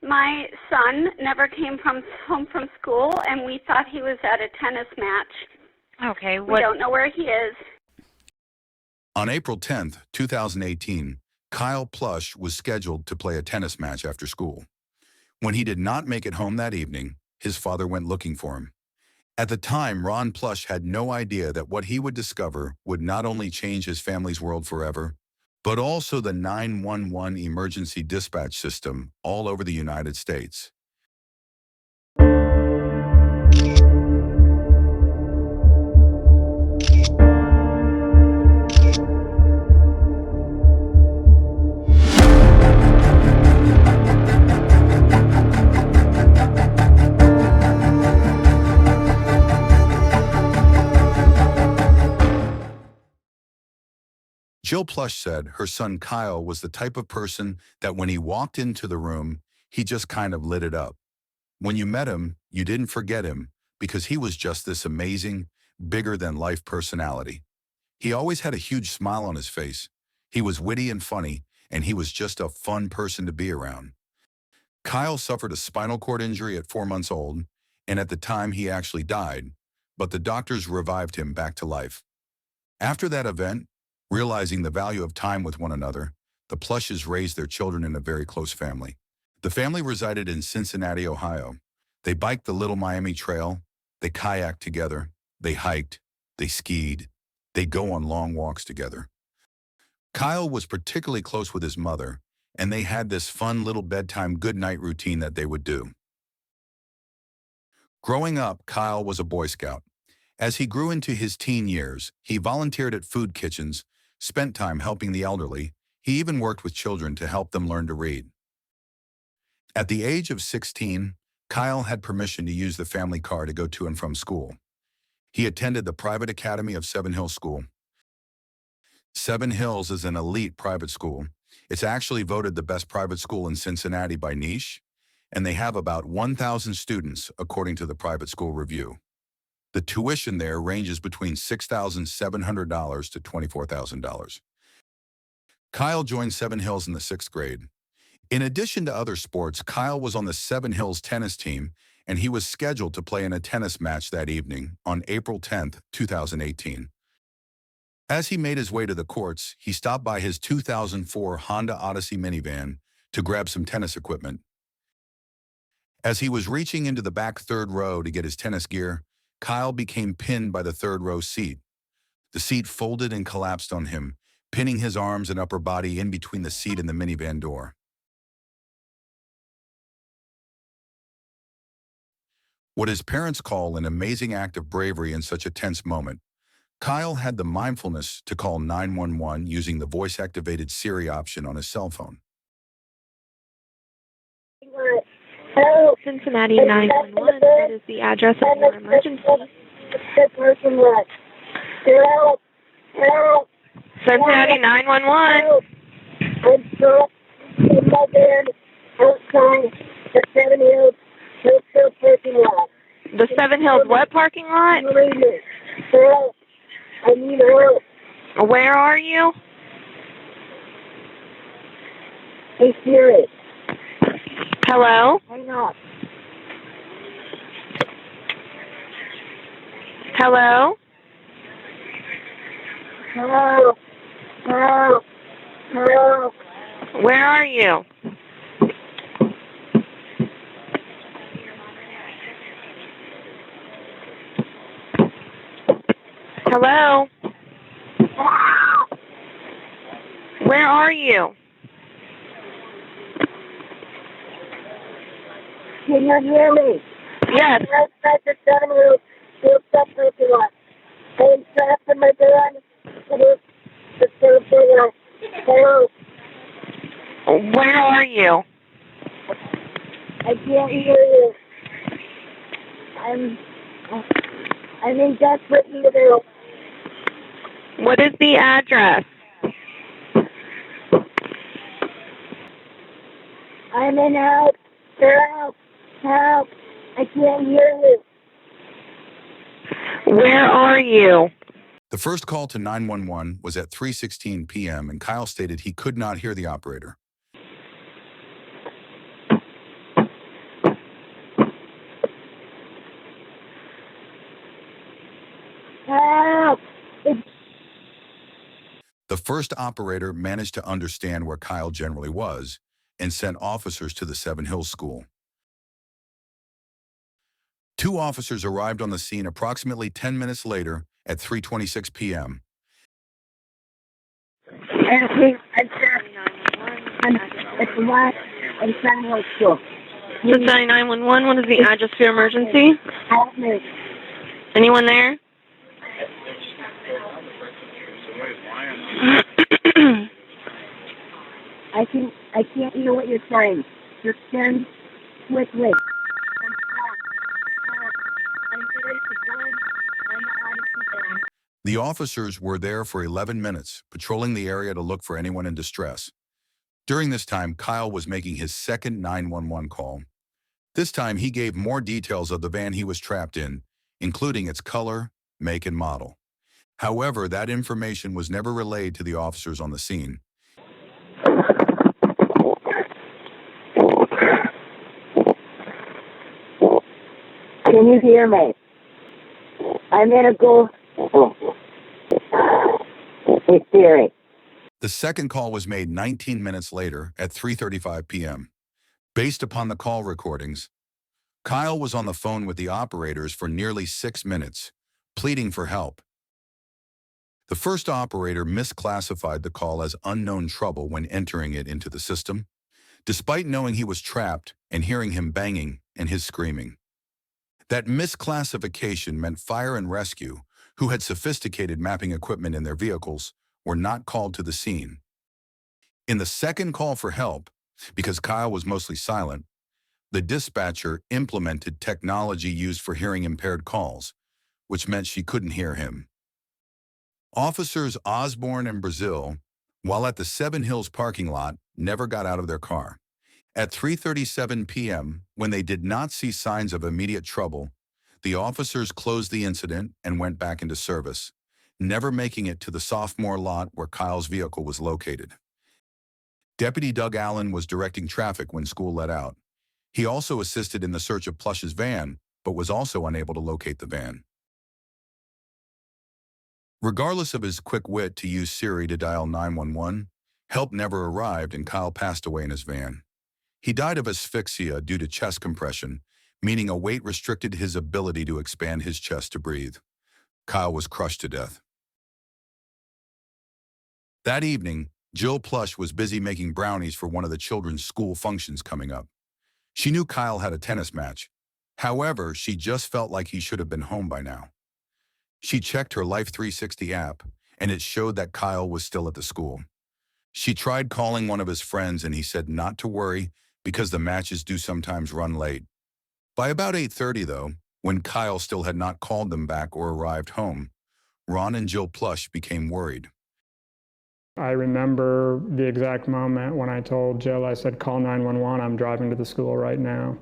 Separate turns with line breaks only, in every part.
My son never came home from school, and we thought he was at a tennis match.
Okay.
We don't know where he is.
On April 10th, 2018, Kyle Plush was scheduled to play a tennis match after school. When he did not make it home that evening, his father went looking for him. At the time, Ron Plush had no idea that what he would discover would not only change his family's world forever, but also the 911 emergency dispatch system all over the United States. Jill Plush said her son Kyle was the type of person that when he walked into the room, he just kind of lit it up. When you met him, you didn't forget him because he was just this amazing, bigger-than-life personality. He always had a huge smile on his face. He was witty and funny, and he was just a fun person to be around. Kyle suffered a spinal cord injury at 4 months old, and at the time he actually died, but the doctors revived him back to life. After that event, realizing the value of time with one another, the Plushes raised their children in a very close family. The family resided in Cincinnati, Ohio. They biked the Little Miami Trail, they kayaked together, they hiked, they skied, they'd go on long walks together. Kyle was particularly close with his mother, and they had this fun little bedtime goodnight routine that they would do. Growing up, Kyle was a Boy Scout. As he grew into his teen years, he volunteered at food kitchens, spent time helping the elderly. He even worked with children to help them learn to read. At the age of 16, Kyle had permission to use the family car to go to and from school. He attended the private academy of Seven Hills School. Seven Hills is an elite private school. It's actually voted the best private school in Cincinnati by Niche, and they have about 1,000 students according to the Private School Review. The tuition there ranges between $6,700 to $24,000. Kyle joined Seven Hills in the 6th grade. In addition to other sports, Kyle was on the Seven Hills tennis team, and he was scheduled to play in a tennis match that evening on April 10th, 2018. As he made his way to the courts, he stopped by his 2004 Honda Odyssey minivan to grab some tennis equipment. As he was reaching into the back third row to get his tennis gear, Kyle became pinned by the third row seat. The seat folded and collapsed on him, pinning his arms and upper body in between the seat and the minivan door. What his parents call an amazing act of bravery in such a tense moment, Kyle had the mindfulness to call 911 using the voice-activated Siri option on his cell phone.
Hello, Cincinnati 911. What is the address of your emergency? Cincinnati 911.
I'm stuck in my bed outside the Seven Hills Hotel parking lot.
The Seven Hills what parking lot?
Help. I need help.
Where are you?
Hey Siri.
Hello?
Hang on.
Hello?
Help. Help. Help.
Where are you? Hello? Where are you?
Can you hear me?
Yes.
I'm outside the Seven Hills Hotel parking lot. I am trapped in my bed. It is the parking lot. Help.
Where are you?
I can't hear you. I'm in desperate need of help.
What is the address?
I'm in help. Help. Help. I can't hear you.
Where are you?
The first call to 911 was at 3:16 p.m. and Kyle stated he could not hear the operator. The first operator managed to understand where Kyle generally was and sent officers to the Seven Hills School. 2 officers arrived on the scene approximately 10 minutes later at 3:26 p.m.
It's the last in Seven Hills School.
Cincinnati 911, what is the address for your emergency?
Help me.
Anyone there?
I can't hear what you're saying. Just send quickly.
The officers were there for 11 minutes, patrolling the area to look for anyone in distress. During this time, Kyle was making his second 911 call. This time, he gave more details of the van he was trapped in, including its color, make, and model. However, that information was never relayed to the officers on the scene.
Can you hear me? I'm in a go. Hey, Siri.
The second call was made 19 minutes later at 3:35 p.m. Based upon the call recordings, Kyle was on the phone with the operators for nearly 6 minutes, pleading for help. The first operator misclassified the call as unknown trouble when entering it into the system, despite knowing he was trapped and hearing him banging and his screaming. That misclassification meant fire and rescue, who had sophisticated mapping equipment in their vehicles, were not called to the scene. In the second call for help, because Kyle was mostly silent, the dispatcher implemented technology used for hearing-impaired calls, which meant she couldn't hear him. Officers Osborne and Brazil, while at the Seven Hills parking lot, never got out of their car. At 3:37 p.m., when they did not see signs of immediate trouble, the officers closed the incident and went back into service, never making it to the sophomore lot where Kyle's vehicle was located. Deputy Doug Allen was directing traffic when school let out. He also assisted in the search of Plush's van, but was also unable to locate the van. Regardless of his quick wit to use Siri to dial 911, help never arrived and Kyle passed away in his van. He died of asphyxia due to chest compression, meaning a weight restricted his ability to expand his chest to breathe. Kyle was crushed to death. That evening, Jill Plush was busy making brownies for one of the children's school functions coming up. She knew Kyle had a tennis match. However, she just felt like he should have been home by now. She checked her Life 360 app, and it showed that Kyle was still at the school. She tried calling one of his friends, and he said not to worry because the matches do sometimes run late. By about 8:30, though, when Kyle still had not called them back or arrived home, Ron and Jill Plush became worried.
I remember the exact moment when I told Jill, I said, call 911, I'm driving to the school right now.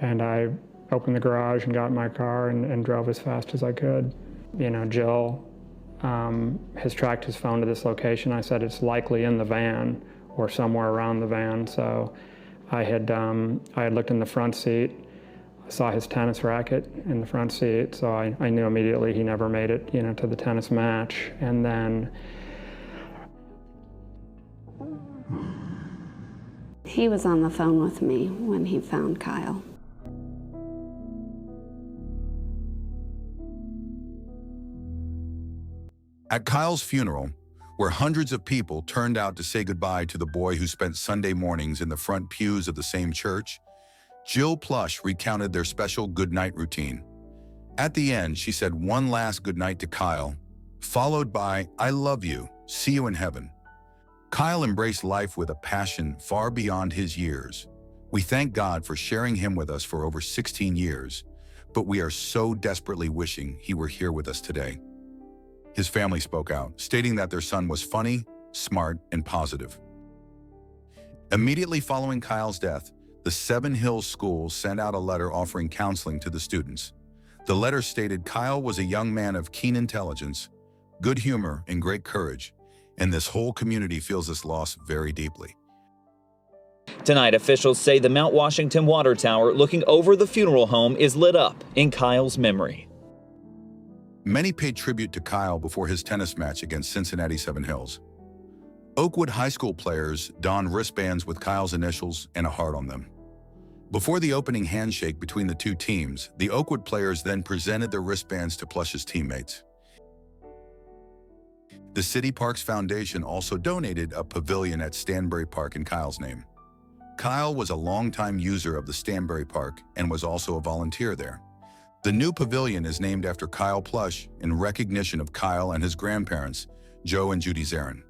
And I opened the garage and got in my car and drove as fast as I could. You know, Jill has tracked his phone to this location. I said it's likely in the van or somewhere around the van. So I had looked in the front seat. I saw his tennis racket in the front seat. So I knew immediately he never made it, you know, to the tennis match. And then
he was on the phone with me when he found Kyle.
At Kyle's funeral, where hundreds of people turned out to say goodbye to the boy who spent Sunday mornings in the front pews of the same church, Jill Plush recounted their special goodnight routine. At the end, she said one last goodnight to Kyle, followed by, "I love you, see you in heaven." Kyle embraced life with a passion far beyond his years. We thank God for sharing him with us for over 16 years, but we are so desperately wishing he were here with us today. His family spoke out, stating that their son was funny, smart, and positive. Immediately following Kyle's death, the Seven Hills School sent out a letter offering counseling to the students. The letter stated Kyle was a young man of keen intelligence, good humor, and great courage, and this whole community feels this loss very deeply.
Tonight, officials say the Mount Washington water tower looking over the funeral home is lit up in Kyle's memory.
Many paid tribute to Kyle before his tennis match against Cincinnati Seven Hills. Oakwood High School players donned wristbands with Kyle's initials and a heart on them. Before the opening handshake between the two teams, the Oakwood players then presented their wristbands to Plush's teammates. The City Parks Foundation also donated a pavilion at Stanbury Park in Kyle's name. Kyle was a longtime user of the Stanbury Park and was also a volunteer there. The new pavilion is named after Kyle Plush in recognition of Kyle and his grandparents, Joe and Judy Zarin.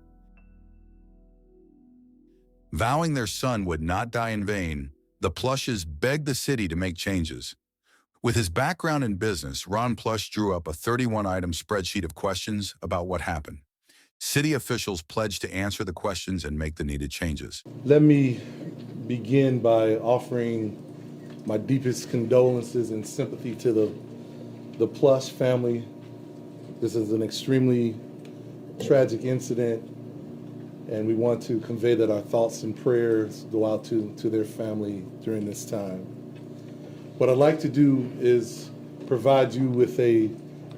Vowing their son would not die in vain, the Plushes begged the city to make changes. With his background in business, Ron Plush drew up a 31-item spreadsheet of questions about what happened. City officials pledged to answer the questions and make the needed changes.
Let me begin by offering my deepest condolences and sympathy to the Plush family. This is an extremely tragic incident, and we want to convey that our thoughts and prayers go out to their family during this time. What I'd like to do is provide you with a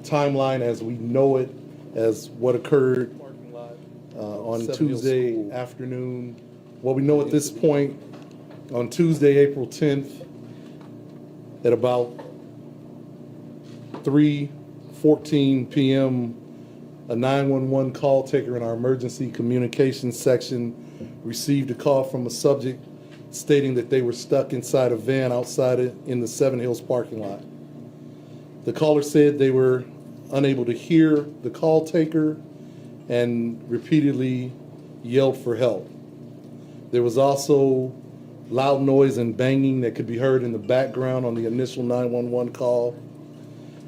timeline as we know it, as what occurred on Tuesday afternoon. What we know at this point, on Tuesday, April 10th, at about 3:14 p.m., a 911 call taker in our emergency communications section received a call from a subject stating that they were stuck inside a van outside in the Seven Hills parking lot. The caller said they were unable to hear the call taker and repeatedly yelled for help. There was also loud noise and banging that could be heard in the background on the initial 911 call.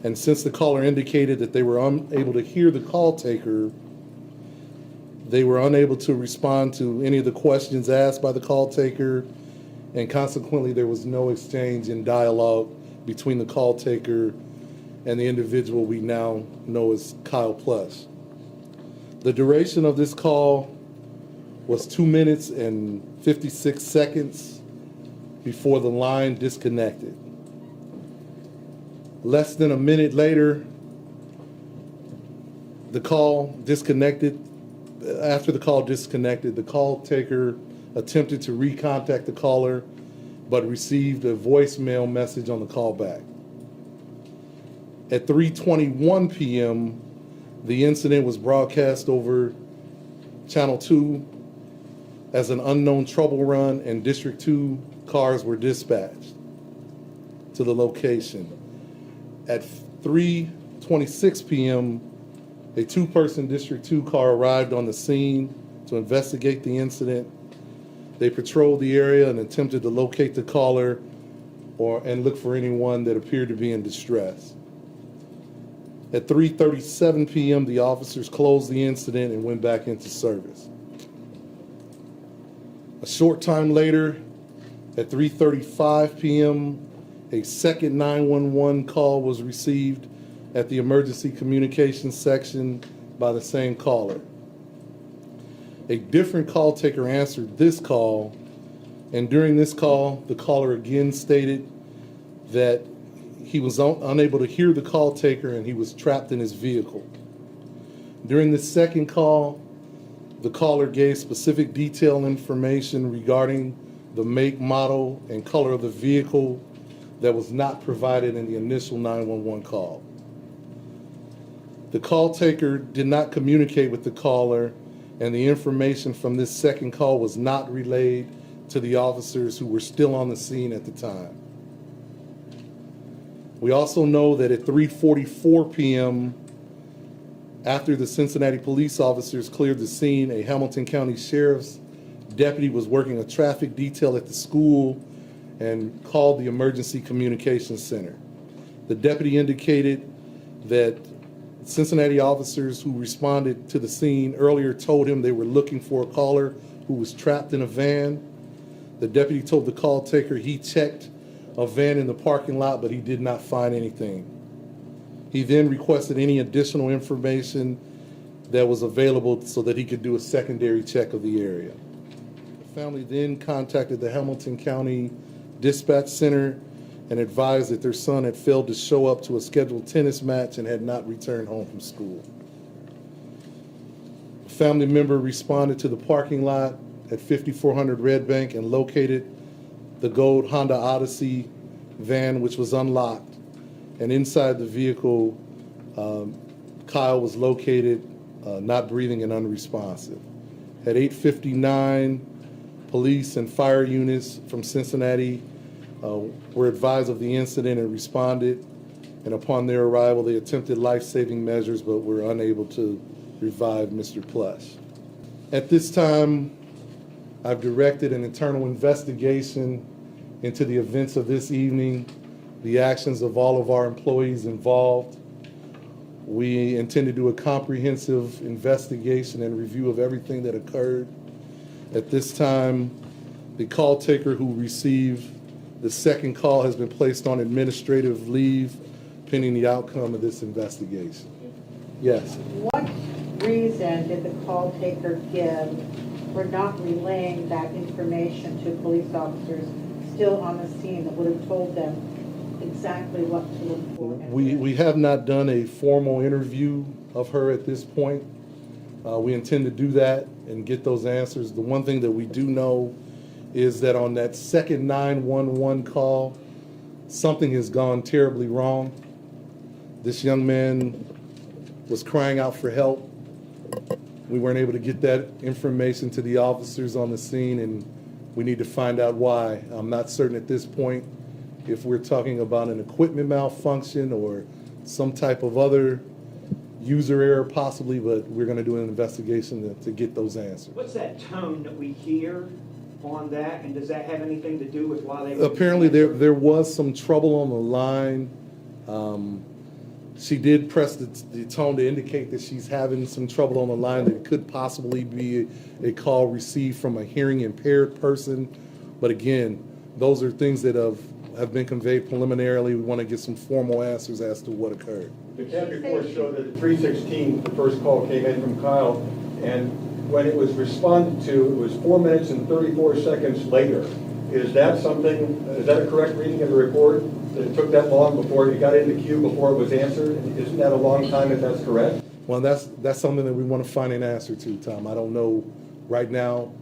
And since the caller indicated that they were unable to hear the call taker, they were unable to respond to any of the questions asked by the call taker, and consequently there was no exchange in dialogue between the call taker and the individual we now know as Kyle Plush. The duration of this call was 2 minutes and 56 seconds before the line disconnected. Less than a minute later, the call disconnected. After the call disconnected, the call taker attempted to recontact the caller, but received a voicemail message on the callback. At 3:21 p.m., the incident was broadcast over Channel 2 as an unknown trouble run, and District 2 cars were dispatched to the location. At 3:26 p.m., a two-person District 2 car arrived on the scene to investigate the incident. They patrolled the area and attempted to locate the caller and look for anyone that appeared to be in distress. At 3:37 p.m., the officers closed the incident and went back into service. A short time later, at 3:35 p.m., a second 911 call was received at the emergency communications section by the same caller. A different call taker answered this call, and during this call, the caller again stated that he was unable to hear the call taker and he was trapped in his vehicle. During the second call, the caller gave specific detailed information regarding the make, model, and color of the vehicle that was not provided in the initial 911 call. The call taker did not communicate with the caller, and the information from this second call was not relayed to the officers who were still on the scene at the time. We also know that at 3:44 p.m., after the Cincinnati police officers cleared the scene, a Hamilton County Sheriff's deputy was working a traffic detail at the school and called the emergency communications center. The deputy indicated that Cincinnati officers who responded to the scene earlier told him they were looking for a caller who was trapped in a van. The deputy told the call taker he checked a van in the parking lot, but he did not find anything. He then requested any additional information that was available so that he could do a secondary check of the area. The family then contacted the Hamilton County Dispatch Center and advised that their son had failed to show up to a scheduled tennis match and had not returned home from school. A family member responded to the parking lot at 5400 Red Bank and located the gold Honda Odyssey van, which was unlocked. And inside the vehicle, Kyle was located not breathing and unresponsive. At 8:59, police and fire units from Cincinnati were advised of the incident and responded. And upon their arrival, they attempted life-saving measures but were unable to revive Mr. Plush. At this time, I've directed an internal investigation into the events of this evening, the actions of all of our employees involved. We intend to do a comprehensive investigation and review of everything that occurred. At this time, the call taker who received the second call has been placed on administrative leave pending the outcome of this investigation. Yes.
What reason did the call taker give for not relaying that information to police officers still on the scene that would have told them exactly what to look for?
We have not done a formal interview of her at this point. We intend to do that and get those answers. The one thing that we do know is that on that second 911 call, something has gone terribly wrong. This young man was crying out for help. We weren't able to get that information to the officers on the scene, and we need to find out why. I'm not certain at this point if we're talking about an equipment malfunction or some type of other user error possibly, but we're going to do an investigation to get those answers.
What's that tone that we hear on that, and does that have anything to do with why they were...
Apparently there was some trouble on the line. She did press the tone to indicate that she's having some trouble on the line, that it could possibly be a call received from a hearing impaired person. But again, those are things that have been conveyed preliminarily. We want to get some formal answers as to what occurred.
The CAP report showed that at 3:16, the first call came in from Kyle, and when it was responded to, it was 4 minutes and 34 seconds later. Is that a correct reading of the report? That it took that long before it got into queue, before it was answered? Isn't that a long time if that's correct?
Well, that's something that we want to find an answer to, Tom. I don't know right now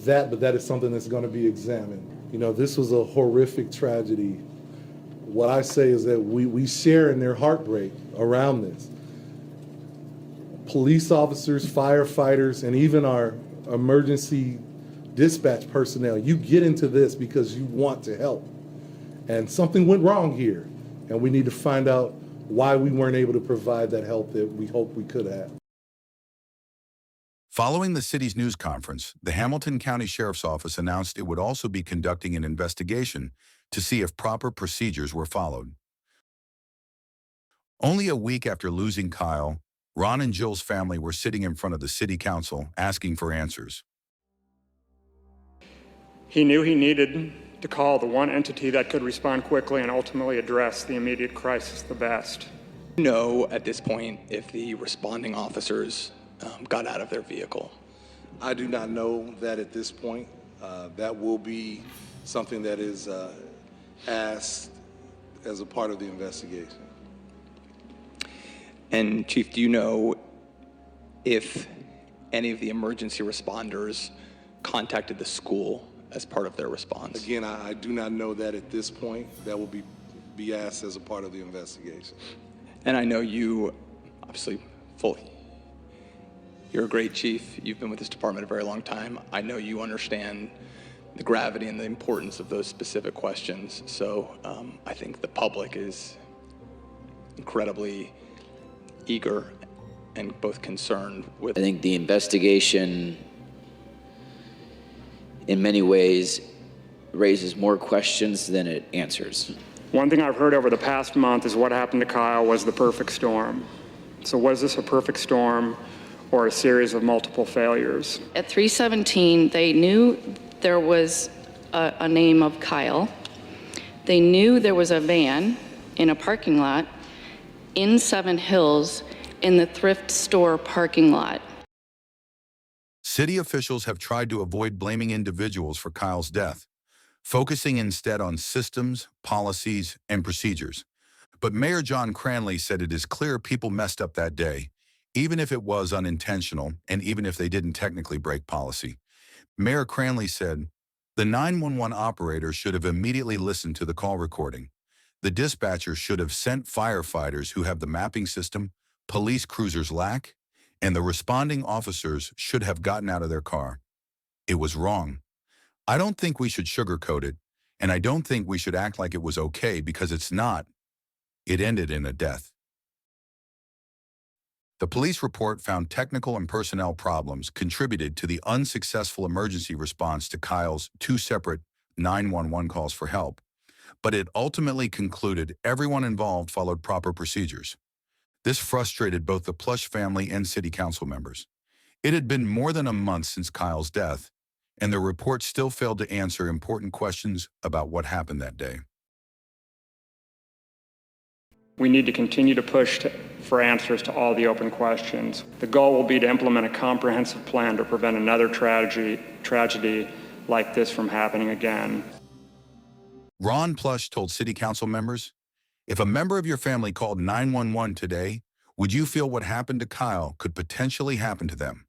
but that is something that's going to be examined. You know, this was a horrific tragedy. What I say is that we share in their heartbreak around this. Police officers, firefighters, and even our emergency dispatch personnel, you get into this because you want to help. And something went wrong here, and we need to find out why we weren't able to provide that help that we hoped we could have.
Following the city's news conference, the Hamilton County Sheriff's Office announced it would also be conducting an investigation to see if proper procedures were followed. Only a week after losing Kyle, Ron and Jill's family were sitting in front of the city council asking for answers.
He knew he needed to call the one entity that could respond quickly and ultimately address the immediate crisis the best.
Know at this point if the responding officers got out of their vehicle?
I do not know that at this point. That will be something that is asked as a part of the investigation.
And Chief, do you know if any of the emergency responders contacted the school as part of their response?
Again, I do not know that at this point. That will be asked as a part of the investigation.
And I know you, obviously, you're a great chief. You've been with this department a very long time. I know you understand the gravity and the importance of those specific questions. So I think the public is incredibly eager and both concerned with...
I think the investigation in many ways raises more questions than it answers.
One thing I've heard over the past month is what happened to Kyle was the perfect storm. So was this a perfect storm or a series of multiple failures?
At 3:17, they knew there was a name of Kyle. They knew there was a van in a parking lot in Seven Hills in the thrift store parking lot.
City officials have tried to avoid blaming individuals for Kyle's death, focusing instead on systems, policies, and procedures. But Mayor John Cranley said it is clear people messed up that day, even if it was unintentional and even if they didn't technically break policy. Mayor Cranley said, the 911 operator should have immediately listened to the call recording. The dispatcher should have sent firefighters who have the mapping system police cruisers lack, and the responding officers should have gotten out of their car. It was wrong. I don't think we should sugarcoat it, and I don't think we should act like it was okay because it's not. It ended in a death. The police report found technical and personnel problems contributed to the unsuccessful emergency response to Kyle's 2 separate 911 calls for help, but it ultimately concluded everyone involved followed proper procedures. This frustrated both the Plush family and city council members. It had been more than a month since Kyle's death, and the report still failed to answer important questions about what happened that day.
We need to continue to push for answers to all the open questions. The goal will be to implement a comprehensive plan to prevent another tragedy like this from happening again.
Ron Plush told city council members, if a member of your family called 911 today, would you feel what happened to Kyle could potentially happen to them?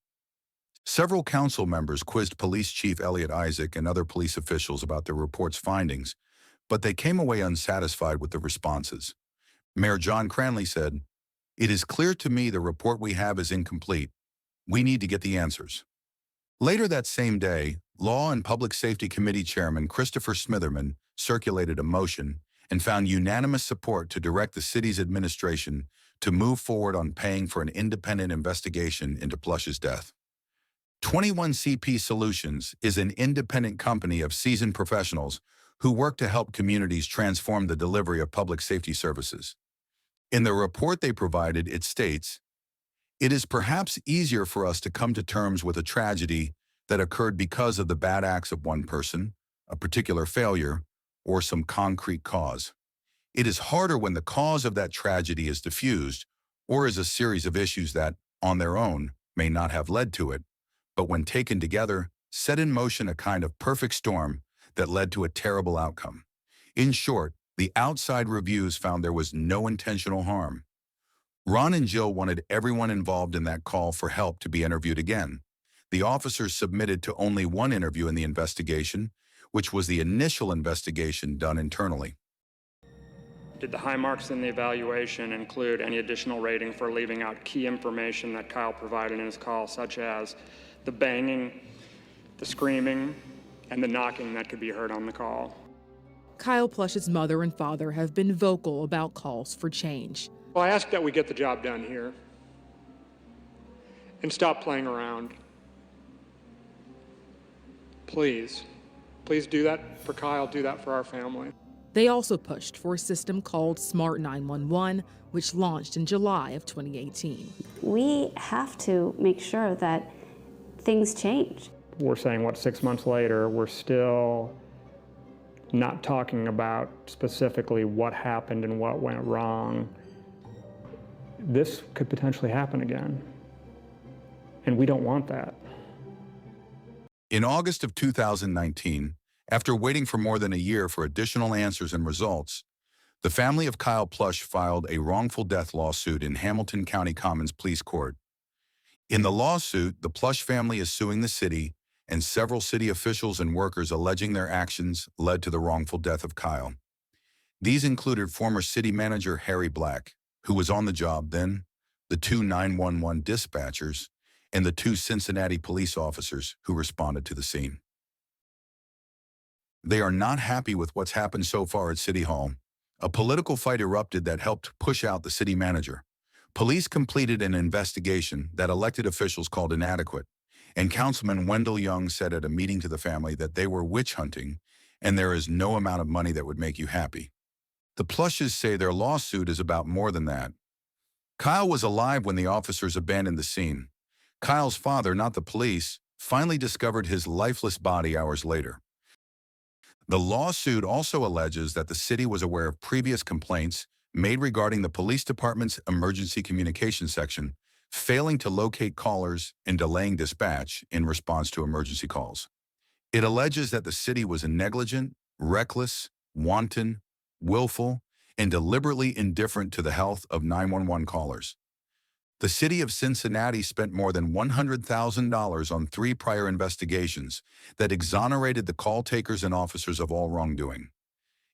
Several council members quizzed Police Chief Elliot Isaac and other police officials about the report's findings, but they came away unsatisfied with the responses. Mayor John Cranley said, it is clear to me the report we have is incomplete. We need to get the answers. Later that same day, Law and Public Safety Committee Chairman Christopher Smitherman circulated a motion and found unanimous support to direct the city's administration to move forward on paying for an independent investigation into Plush's death. 21CP Solutions is an independent company of seasoned professionals who work to help communities transform the delivery of public safety services. In the report they provided, it states, it is perhaps easier for us to come to terms with a tragedy that occurred because of the bad acts of one person, a particular failure, or some concrete cause. It is harder when the cause of that tragedy is diffused or is a series of issues that, on their own, may not have led to it, but when taken together, set in motion a kind of perfect storm that led to a terrible outcome. In short, the outside reviews found there was no intentional harm. Ron and Jill wanted everyone involved in that call for help to be interviewed again. The officers submitted to only one interview in the investigation, which was the initial investigation done internally.
Did the high marks in the evaluation include any additional rating for leaving out key information that Kyle provided in his call, such as the banging, the screaming, and the knocking that could be heard on the call?
Kyle Plush's mother and father have been vocal about calls for change.
Well, I ask that we get the job done here and stop playing around. Please do that for Kyle, do that for our family.
They also pushed for a system called Smart 911, which launched in July of 2018.
We have to make sure that things change.
We're saying, 6 months later, we're still not talking about specifically what happened and what went wrong. This could potentially happen again, and we don't want that.
In August of 2019, after waiting for more than a year for additional answers and results, the family of Kyle Plush filed a wrongful death lawsuit in Hamilton County Commons Police Court. In the lawsuit, the Plush family is suing the city and several city officials and workers alleging their actions led to the wrongful death of Kyle. These included former city manager Harry Black, who was on the job then, the 2 911 dispatchers, and the 2 Cincinnati police officers who responded to the scene. They are not happy with what's happened so far at City Hall. A political fight erupted that helped push out the city manager. Police completed an investigation that elected officials called inadequate, and Councilman Wendell Young said at a meeting to the family that they were witch hunting and there is no amount of money that would make you happy. The Plushes say their lawsuit is about more than that. Kyle was alive when the officers abandoned the scene. Kyle's father, not the police, finally discovered his lifeless body hours later. The lawsuit also alleges that the city was aware of previous complaints made regarding the police department's emergency communications section, failing to locate callers and delaying dispatch in response to emergency calls. It alleges that the city was negligent reckless, wanton, willful, and deliberately indifferent to the health of 911 callers. The city of Cincinnati spent more than $100,000 on 3 prior investigations that exonerated the call takers and officers of all wrongdoing.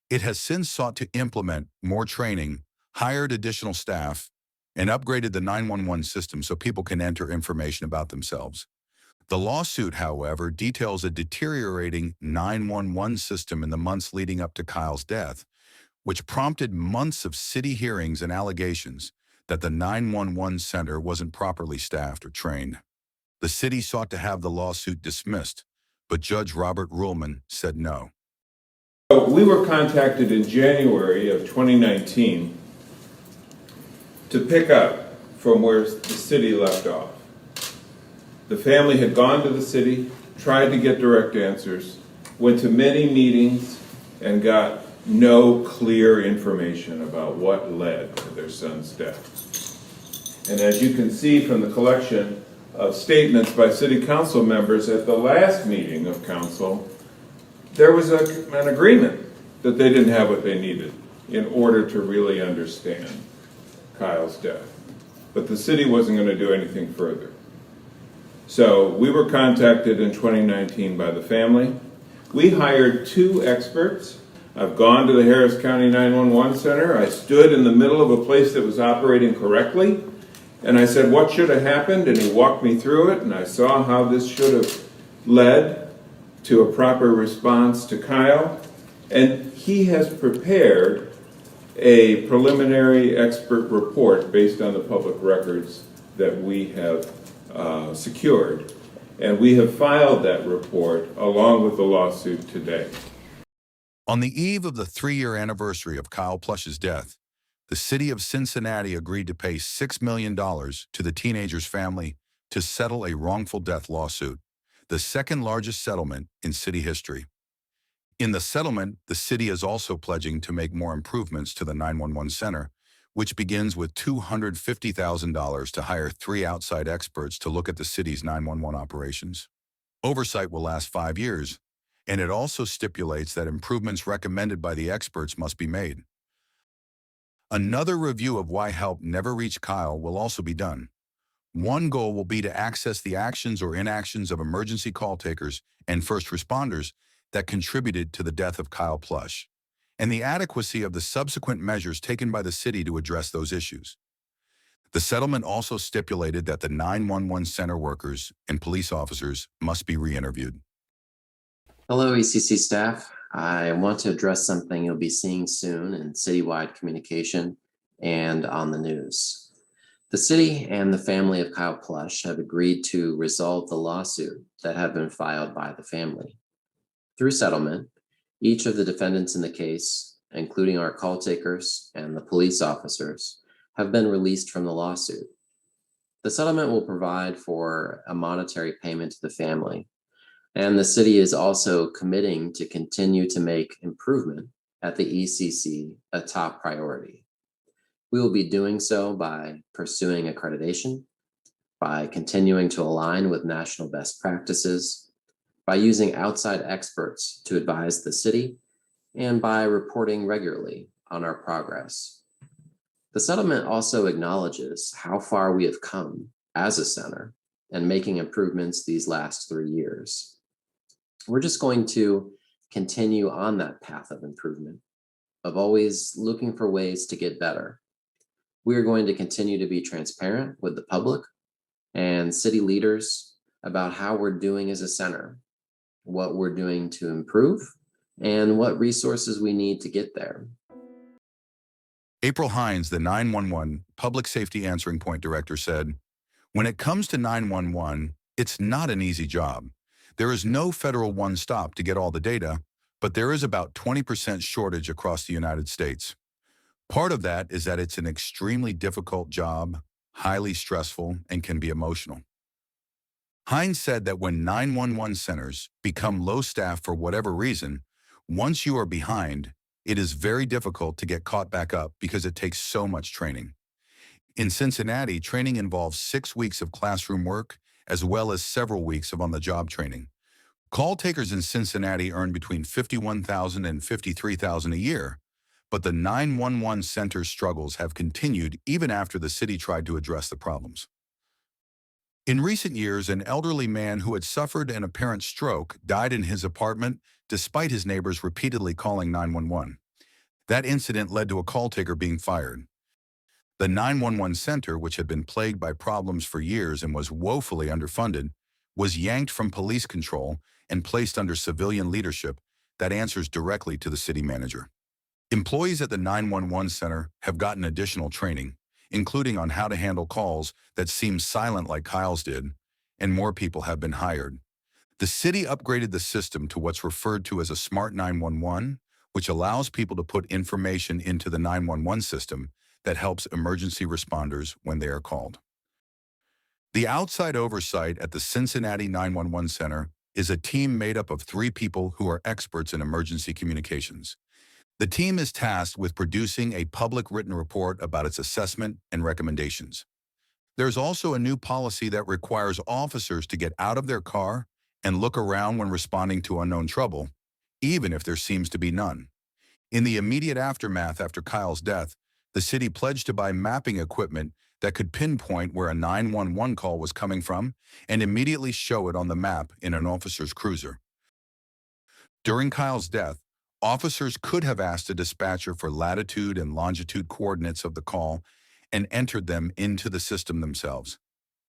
It has since sought to implement more training, hired additional staff, and upgraded the 911 system so people can enter information about themselves. The lawsuit, however, details a deteriorating 911 system in the months leading up to Kyle's death, which prompted months of city hearings and allegations that the 911 center wasn't properly staffed or trained. The city sought to have the lawsuit dismissed, but Judge Robert Ruhlman said no.
We were contacted in January of 2019 to pick up from where the city left off. The family had gone to the city, tried to get direct answers, went to many meetings, and got no clear information about what led to their son's death. And as you can see from the collection of statements by city council members at the last meeting of council, there was an agreement that they didn't have what they needed in order to really understand Kyle's death. But the city wasn't going to do anything further. So we were contacted in 2019 by the family. We hired 2 experts. I've gone to the Harris County 911 Center. I stood in the middle of a place that was operating correctly, and I said, what should have happened? And he walked me through it, and I saw how this should have led to a proper response to Kyle. And he has prepared a preliminary expert report based on the public records that we have secured. And we have filed that report along with the lawsuit today.
On the eve of the 3-year anniversary of Kyle Plush's death, the city of Cincinnati agreed to pay $6 million to the teenager's family to settle a wrongful death lawsuit, the second largest settlement in city history. In the settlement, the city is also pledging to make more improvements to the 911 center, which begins with $250,000 to hire 3 outside experts to look at the city's 911 operations. Oversight will last 5 years, and it also stipulates that improvements recommended by the experts must be made. Another review of why help never reached Kyle will also be done. One goal will be to access the actions or inactions of emergency call takers and first responders that contributed to the death of Kyle Plush, and the adequacy of the subsequent measures taken by the city to address those issues. The settlement also stipulated that the 911 center workers and police officers must be re-interviewed.
Hello, ECC staff. I want to address something you'll be seeing soon in citywide communication and on the news. The city and the family of Kyle Plush have agreed to resolve the lawsuit that have been filed by the family. Through settlement, each of the defendants in the case, including our call takers and the police officers, have been released from the lawsuit. The settlement will provide for a monetary payment to the family, and the city is also committing to continue to make improvement at the ECC a top priority. We will be doing so by pursuing accreditation, by continuing to align with national best practices, by using outside experts to advise the city, and by reporting regularly on our progress. The settlement also acknowledges how far we have come as a center and making improvements these last 3 years. We're just going to continue on that path of improvement, of always looking for ways to get better. We are going to continue to be transparent with the public and city leaders about how we're doing as a center, what we're doing to improve, and what resources we need to get there.
April Hines, the 911 Public Safety Answering Point Director, said, "When it comes to 911, it's not an easy job. There is no federal one-stop to get all the data, but there is about 20% shortage across the United States. Part of that is that it's an extremely difficult job, highly stressful, and can be emotional." Hines said that when 911 centers become low staff for whatever reason, once you are behind, it is very difficult to get caught back up because it takes so much training. In Cincinnati, training involves 6 weeks of classroom work as well as several weeks of on-the-job training. Call takers in Cincinnati earn between $51,000 and $53,000 a year, but the 911 center's struggles have continued even after the city tried to address the problems. In recent years, an elderly man who had suffered an apparent stroke died in his apartment despite his neighbors repeatedly calling 911. That incident led to a call taker being fired. The 911 center, which had been plagued by problems for years and was woefully underfunded, was yanked from police control and placed under civilian leadership that answers directly to the city manager. Employees at the 911 center have gotten additional training, including on how to handle calls that seem silent like Kyle's did, and more people have been hired. The city upgraded the system to what's referred to as a Smart 911, which allows people to put information into the 911 system that helps emergency responders when they are called. The outside oversight at the Cincinnati 911 Center is a team made up of 3 people who are experts in emergency communications. The team is tasked with producing a public written report about its assessment and recommendations. There's also a new policy that requires officers to get out of their car and look around when responding to unknown trouble, even if there seems to be none. In the immediate aftermath after Kyle's death, the city pledged to buy mapping equipment that could pinpoint where a 911 call was coming from and immediately show it on the map in an officer's cruiser. During Kyle's death, officers could have asked a dispatcher for latitude and longitude coordinates of the call and entered them into the system themselves.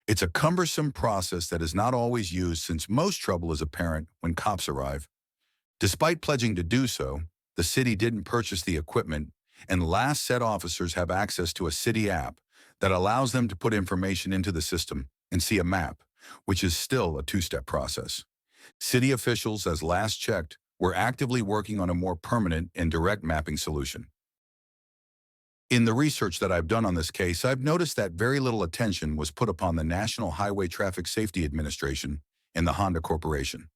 It's a cumbersome process that is not always used since most trouble is apparent when cops arrive. Despite pledging to do so, the city didn't purchase the equipment, and last said officers have access to a city app that allows them to put information into the system and see a map, which is still a 2-step process. City officials, as last checked, were actively working on a more permanent and direct mapping solution. In the research that I've done on this case, I've noticed that very little attention was put upon the National Highway Traffic Safety Administration and the Honda Corporation.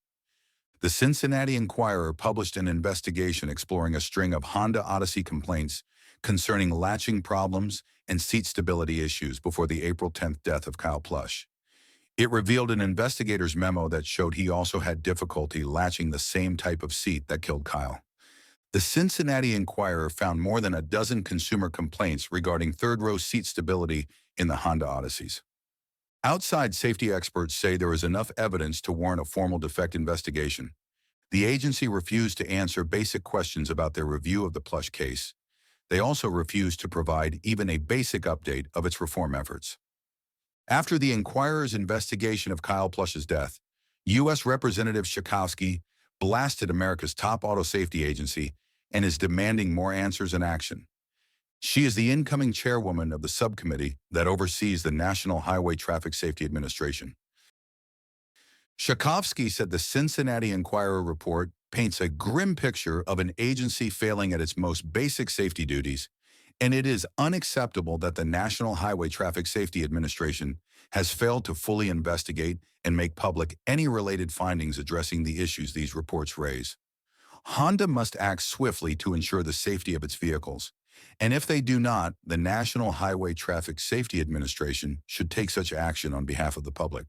The Cincinnati Enquirer published an investigation exploring a string of Honda Odyssey complaints concerning latching problems and seat stability issues before the April 10th death of Kyle Plush. It revealed an investigator's memo that showed he also had difficulty latching the same type of seat that killed Kyle. The Cincinnati Enquirer found more than a dozen consumer complaints regarding third-row seat stability in the Honda Odysseys. Outside safety experts say there is enough evidence to warrant a formal defect investigation. The agency refused to answer basic questions about their review of the Plush case. They also refused to provide even a basic update of its reform efforts. After the Enquirer's investigation of Kyle Plush's death, U.S. Representative Cichowski blasted America's top auto safety agency and is demanding more answers and action. She is the incoming chairwoman of the subcommittee that oversees the National Highway Traffic Safety Administration. Cichowski said the Cincinnati Enquirer report paints a grim picture of an agency failing at its most basic safety duties, and it is unacceptable that the National Highway Traffic Safety Administration has failed to fully investigate and make public any related findings addressing the issues these reports raise. Honda must act swiftly to ensure the safety of its vehicles, and if they do not, the National Highway Traffic Safety Administration should take such action on behalf of the public.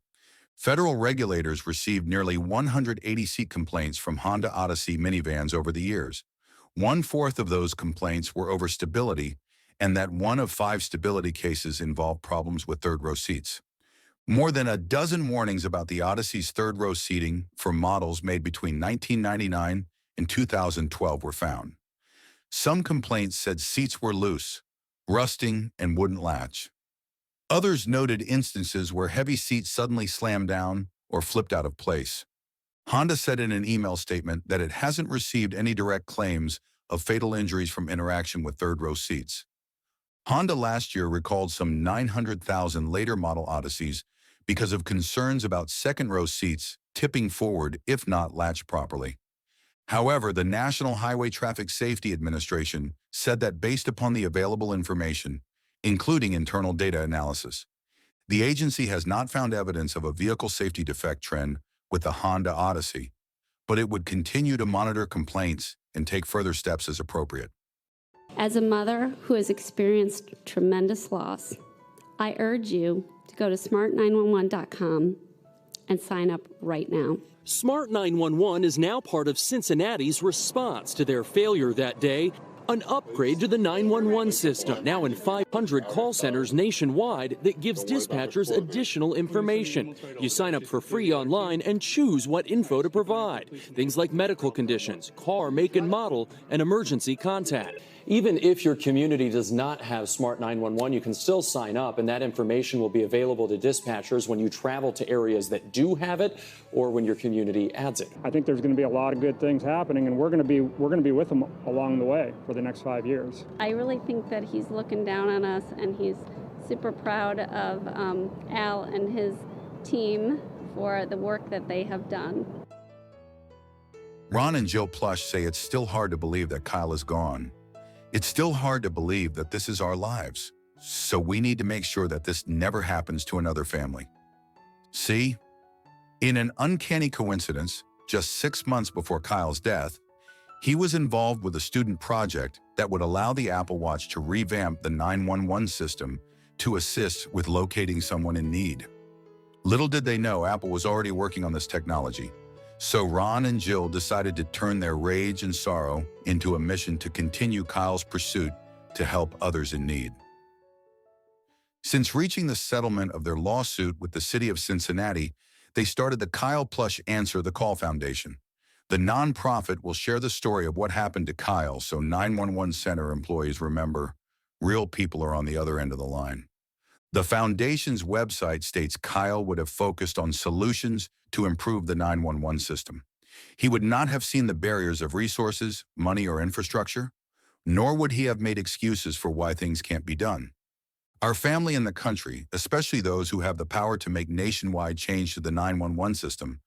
Federal regulators received nearly 180 seat complaints from Honda Odyssey minivans over the years. 1/4 of those complaints were over stability, and that 1 of 5 stability cases involved problems with third-row seats. More than a dozen warnings about the Odyssey's third-row seating for models made between 1999 and 2012 were found. Some complaints said seats were loose, rusting, and wouldn't latch. Others noted instances where heavy seats suddenly slammed down or flipped out of place. Honda said in an email statement that it hasn't received any direct claims of fatal injuries from interaction with third-row seats. Honda last year recalled some 900,000 later model Odysseys because of concerns about second-row seats tipping forward if not latched properly. However, the National Highway Traffic Safety Administration said that based upon the available information, including internal data analysis, the agency has not found evidence of a vehicle safety defect trend with the Honda Odyssey, but it would continue to monitor complaints and take further steps as appropriate.
As a mother who has experienced tremendous loss, I urge you to go to smart911.com and sign up right now.
Smart 911 is now part of Cincinnati's response to their failure that day. An upgrade to the 911 system, now in 500 call centers nationwide, that gives dispatchers additional information. You sign up for free online and choose what info to provide. Things like medical conditions, car make and model, and emergency contact.
Even if your community does not have Smart 911, you can still sign up, and that information will be available to dispatchers when you travel to areas that do have it or when your community adds it.
I think there's going to be a lot of good things happening, and we're going to be with them along the way for the next 5 years.
I really think that he's looking down on us, and he's super proud of Al and his team for the work that they have done.
Ron and Jill Plush say it's still hard to believe that Kyle is gone. It's still hard to believe that this is our lives, so we need to make sure that this never happens to another family. See, in an uncanny coincidence, just 6 months before Kyle's death, he was involved with a student project that would allow the Apple Watch to revamp the 911 system to assist with locating someone in need. Little did they know Apple was already working on this technology. So Ron and Jill decided to turn their rage and sorrow into a mission to continue Kyle's pursuit to help others in need. Since reaching the settlement of their lawsuit with the city of Cincinnati, they started the Kyle Plush Answer the Call Foundation. The nonprofit will share the story of what happened to Kyle so 911 center employees remember real people are on the other end of the line. The foundation's website states Kyle would have focused on solutions to improve the 911 system. He would not have seen the barriers of resources, money, or infrastructure, nor would he have made excuses for why things can't be done. Our family in the country, especially those who have the power to make nationwide change to the 911 system,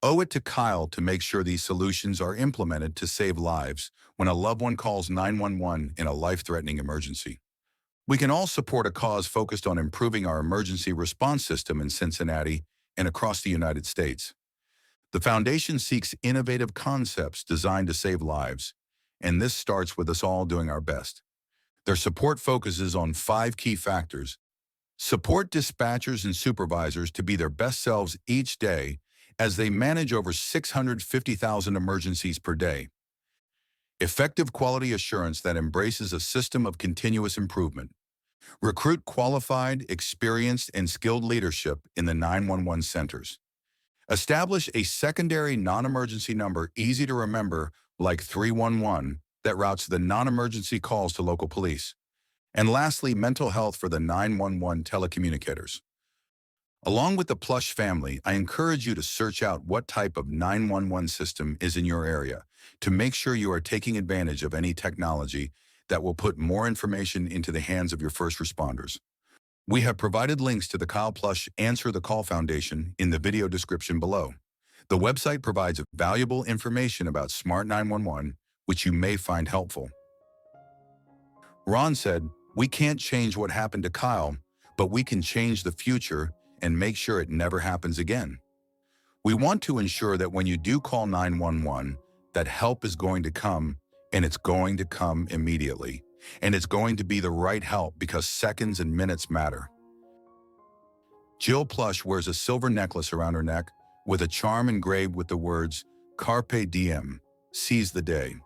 owe it to Kyle to make sure these solutions are implemented to save lives when a loved one calls 911 in a life-threatening emergency. We can all support a cause focused on improving our emergency response system in Cincinnati and across the United States. The foundation seeks innovative concepts designed to save lives, and this starts with us all doing our best. Their support focuses on 5 key factors. Support dispatchers and supervisors to be their best selves each day as they manage over 650,000 emergencies per day. Effective quality assurance that embraces a system of continuous improvement. Recruit qualified, experienced, and skilled leadership in the 911 centers. Establish a secondary non-emergency number easy to remember like 311 that routes the non-emergency calls to local police. And lastly, mental health for the 911 telecommunicators. Along with the Plush family, I encourage you to search out what type of 911 system is in your area to make sure you are taking advantage of any technology that will put more information into the hands of your first responders. We have provided links to the Kyle Plush Answer the Call Foundation in the video description below. The website provides valuable information about Smart 911, which you may find helpful. Ron said, "We can't change what happened to Kyle, but we can change the future and make sure it never happens again. We want to ensure that when you do call 911, that help is going to come, and it's going to come immediately. And it's going to be the right help because seconds and minutes matter." Jill Plush wears a silver necklace around her neck with a charm engraved with the words, "Carpe diem," seize the day.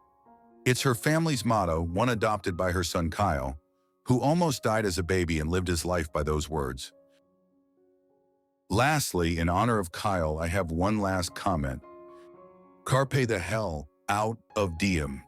It's her family's motto, one adopted by her son Kyle, who almost died as a baby and lived his life by those words. Lastly, in honor of Kyle, I have one last comment. Carpe the hell out of diem.